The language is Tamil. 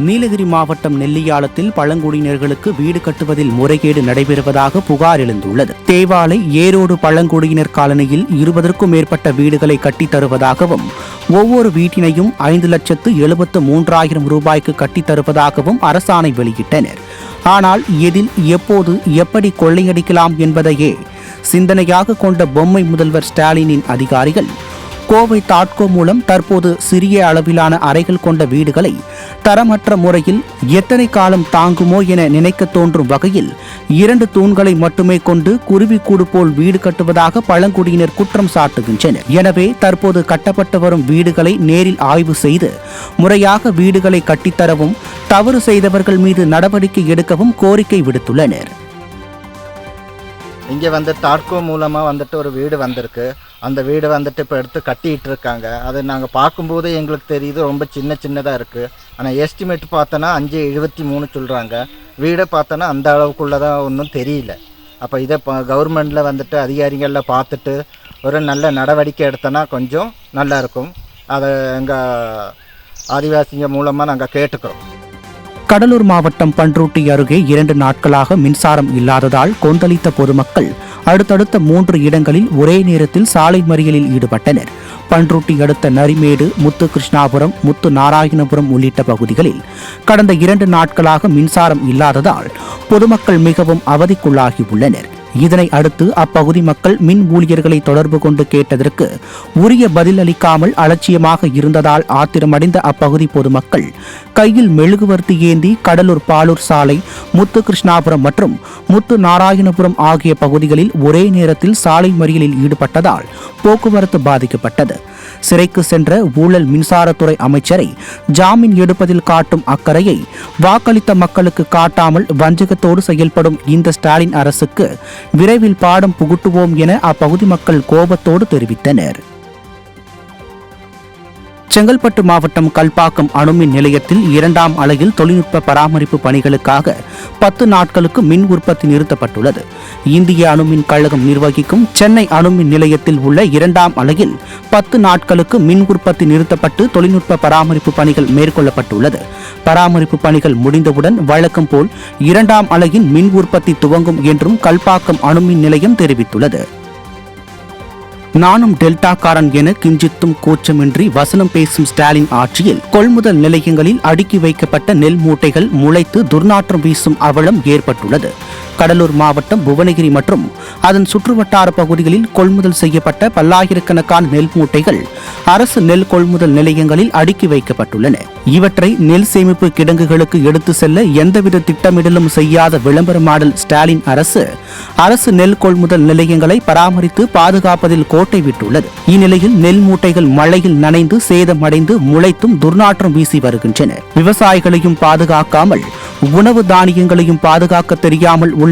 நீலகிரி மாவட்டம் நெல்லியாளத்தில் பழங்குடியினர்களுக்கு வீடு கட்டுவதில் முறைகேடு நடைபெறுவதாக புகார் எழுந்துள்ளது. தேவாலை ஏரோடு பழங்குடியினர் காலனியில் 20க்கும் மேற்பட்ட வீடுகளை கட்டித் தருவதாகவும் ஒவ்வொரு வீட்டினையும் 5,73,000 ரூபாய்க்கு கட்டித் தருவதாகவும் அரசாணை வெளியிட்டனர். ஆனால் இதில் எப்போது எப்படி கொள்ளையடிக்கலாம் என்பதையே சிந்தனையாக கொண்ட பொம்மை முதல்வர் ஸ்டாலினின் அதிகாரிகள் கோவை தாட்கோ மூலம் தற்போது சிறிய அளவிலான அறைகள் கொண்ட வீடுகளை தரமற்ற முறையில் எத்தனை காலம் தாங்குமோ என நினைக்க தோன்றும் வகையில் 2 தூண்களை மட்டுமே கொண்டு குருவிக்கூடு போல் வீடு கட்டுவதாக பழங்குடியினர் குற்றம் சாட்டுகின்றனர். எனவே தற்போது கட்டப்பட்டு வரும் வீடுகளை நேரில் ஆய்வு செய்து முறையாக வீடுகளை கட்டித்தரவும் தவறு செய்தவர்கள் மீது நடவடிக்கை எடுக்கவும் கோரிக்கை விடுத்துள்ளனர். இங்கே தாட்கோ மூலமாக ஒரு வீடு வந்திருக்கு. அந்த வீடு இப்போ எடுத்து கட்டிகிட்டு இருக்காங்க. அது நாங்கள் பார்க்கும்போது எங்களுக்கு தெரியுது ரொம்ப சின்னதாக இருக்குது. ஆனால் எஸ்டிமேட் பார்த்தோன்னா 5,73 சொல்கிறாங்க. வீடை பார்த்தோன்னா அந்த அளவுக்குள்ளே தான் ஒன்றும் தெரியல. அப்போ இதை கவர்மெண்ட்டில் அதிகாரிகளில் பார்த்துட்டு ஒரு நல்ல நடவடிக்கை எடுத்தோன்னா கொஞ்சம் நல்லாயிருக்கும். அதை எங்கள் ஆதிவாசிங்க மூலமாக நாங்கள் கேட்டுக்கிறோம். கடலூர் மாவட்டம் பண்ருட்டி அருகே 2 நாட்களாக மின்சாரம் இல்லாததால் கொந்தளித்த பொதுமக்கள் அடுத்தடுத்த 3 இடங்களில் ஒரே நேரத்தில் சாலை மறியலில் ஈடுபட்டனர். பண்ருட்டி அடுத்த நரிமேடு, முத்து கிருஷ்ணாபுரம், முத்து நாராயணபுரம் உள்ளிட்ட பகுதிகளில் கடந்த 2 நாட்களாக மின்சாரம் இல்லாததால் பொதுமக்கள் மிகவும் அவதிக்குள்ளாகியுள்ளனர். இதனை அடுத்து அப்பகுதி மக்கள் மின் ஊழியர்களை தொடர்பு கொண்டு கேட்டதற்கு உரிய பதில் அளிக்காமல் அலட்சியமாக இருந்ததால் ஆத்திரமடைந்த அப்பகுதி பொதுமக்கள் கையில் மெழுகுவர்த்தி ஏந்தி கடலூர் பாலூர் சாலை, முத்து கிருஷ்ணாபுரம் மற்றும் முத்து நாராயணபுரம் ஆகிய பகுதிகளில் ஒரே நேரத்தில் சாலை மறியலில் ஈடுபட்டதால் போக்குவரத்து பாதிக்கப்பட்டது. சிறைக்கு சென்ற ஊழல் மின்சாரத்துறை அமைச்சரை ஜாமீன் எடுப்பதில் காட்டும் அக்கறையை வாக்களித்த மக்களுக்கு காட்டாமல் வஞ்சகத்தோடு செயல்படும் இந்த ஸ்டாலின் அரசுக்கு விரைவில் பாடம் புகுட்டுவோம் என அப்பகுதி மக்கள் கோபத்தோடு தெரிவித்தனர். செங்கல்பட்டு மாவட்டம் கல்பாக்கம் அணுமின் நிலையத்தில் 2ஆம் அலையில் தொழில்நுட்ப பராமரிப்பு பணிகளுக்காக 10 நாட்களுக்கு மின் உற்பத்தி நிறுத்தப்பட்டுள்ளது. இந்திய அணுமின் கழகம் நிர்வகிக்கும் சென்னை அணுமின் நிலையத்தில் உள்ள 2ஆம் அலையில் 10 நாட்களுக்கு மின் உற்பத்தி நிறுத்தப்பட்டு தொழில்நுட்ப பராமரிப்பு பணிகள் மேற்கொள்ளப்பட்டுள்ளது. பராமரிப்பு பணிகள் முடிந்தவுடன் வழக்கம் போல் 2ஆம் அலையின் மின் உற்பத்தி துவங்கும் என்றும் கல்பாக்கம் அணுமின் நிலையம் தெரிவித்துள்ளது. நானும் டெல்டாக்காரன் என கிஞ்சித்தும் கூச்சமின்றி வசனம் பேசும் ஸ்டாலின் ஆட்சியில் கொள்முதல் நிலையங்களில் அடுக்கி வைக்கப்பட்ட நெல் மூட்டைகள் முளைத்து துர்நாற்றம் வீசும் அவலம் ஏற்பட்டுள்ளது. கடலூர் மாவட்டம் புவனகிரி மற்றும் அதன் சுற்றுவட்டார பகுதிகளில் கொள்முதல் செய்யப்பட்ட பல்லாயிரக்கணக்கான நெல் மூட்டைகள் அரசு நெல் கொள்முதல் நிலையங்களில் அடுக்கி வைக்கப்பட்டுள்ளன. இவற்றை நெல் சேமிப்பு கிடங்குகளுக்கு எடுத்து செல்ல எந்தவித திட்டமிடலும் செய்யாத விளம்பர மாடல் ஸ்டாலின் அரசு நெல் கொள்முதல் நிலையங்களை பராமரித்து பாதுகாப்பதில் கோட்டை விட்டுள்ளது. இந்நிலையில் நெல் மூட்டைகள் மழையில் நனைந்து சேதமடைந்து முளைத்தும் துர்நாற்றம் வீசி வருகின்றன. விவசாயிகளையும் பாதுகாக்காமல் உணவு தானியங்களையும் பாதுகாக்க தெரியாமல் உள்ள